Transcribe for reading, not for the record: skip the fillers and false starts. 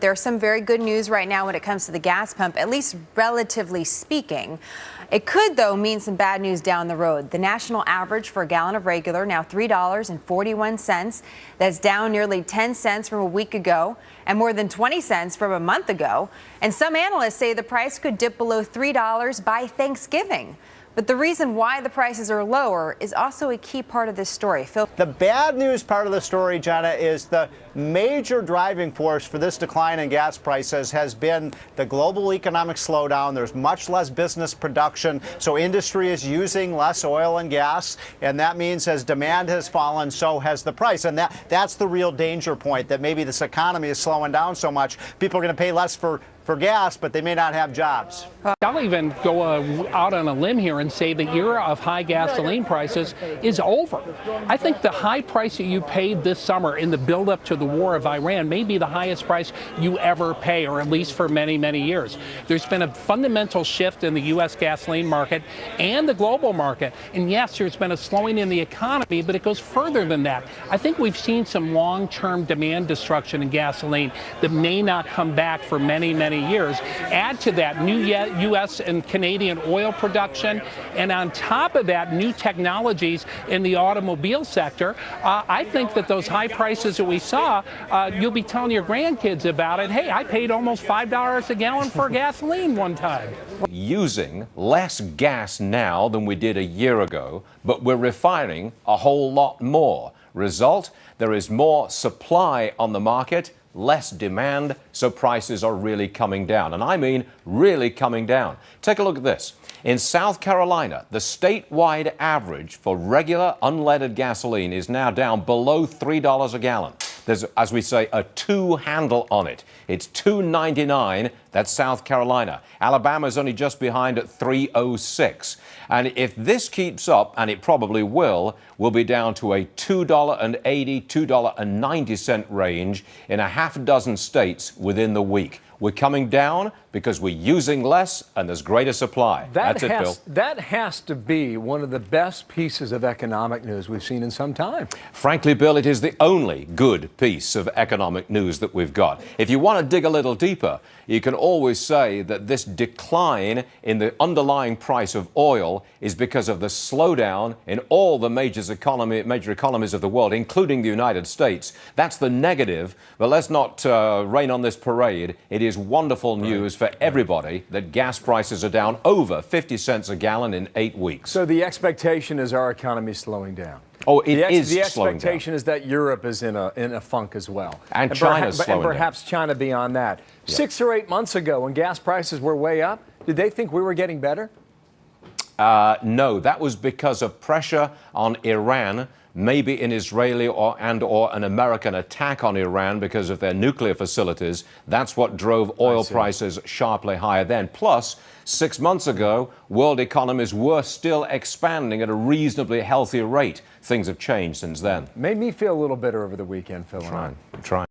There's some very good news right now when it comes to the gas pump, at least relatively speaking. It could, though, mean some bad news down the road. The national average for a gallon of regular, now $3.41. That's down nearly 10 cents from a week ago and more than 20 cents from a month ago. And some analysts say the price could dip below $3 by Thanksgiving. But the reason why the prices are lower is also a key part of this story. Phil. The bad news part of the story, Jenna, is the major driving force for this decline in gas prices has been the global economic slowdown. There's much less business production, so industry is using less oil and gas, and that means as demand has fallen, so has the price. And that's the real danger point, that maybe this economy is slowing down so much, people are going to pay less for gas, but they may not have jobs. I'll even go out on a limb here and say the era of high gasoline prices is over. I think the high price that you paid this summer in the buildup to the war of Iran may be the highest price you ever pay, or at least for many, many years. There's been a fundamental shift in the U.S. gasoline market and the global market. And yes, there's been a slowing in the economy, but it goes further than that. I think we've seen some long-term demand destruction in gasoline that may not come back for many, many years. Add to that new U.S. and Canadian oil production, and on top of that, new technologies in the automobile sector. I think that those high prices that we saw, you'll be telling your grandkids about it. Hey, I paid almost $5 a gallon for gasoline one time. Using less gas now than we did a year ago, but we're refining a whole lot more. Result, there is more supply on the market, less demand, so prices are really coming down. And I mean really coming down. Take a look at this. In South Carolina, the statewide average for regular unleaded gasoline is now down below $3 a gallon. There's, as we say, a two handle on it. It's $2.99. That's South Carolina. Alabama's only just behind at $3.06. And if this keeps up, and it probably will, we'll be down to a $2.80, $2.90 range in a half a dozen states within the week. We're coming down because we're using less and there's greater supply. That's it, Bill. That has to be one of the best pieces of economic news we've seen in some time. Frankly, Bill, it is the only good piece of economic news that we've got. If you want to dig a little deeper, you can always say that this decline in the underlying price of oil is because of the slowdown in all the major economies of the world, including the United States. That's the negative, but let's not rain on this parade. It is wonderful news for everybody that gas prices are down over 50 cents a gallon in 8 weeks. So the expectation is our economy is slowing down. Oh, it is the slowing expectation down. is that Europe is in a funk as well. And China's slowing down. And perhaps China beyond that. Yep. 6 or 8 months ago, when gas prices were way up, did they think we were getting better? No, that was because of pressure on Iran, maybe an Israeli or an American attack on Iran because of their nuclear facilities. That's what drove oil prices sharply higher then. Plus, 6 months ago, world economies were still expanding at a reasonably healthy rate. Things have changed since then. Made me feel a little better over the weekend, Phil. I'm trying.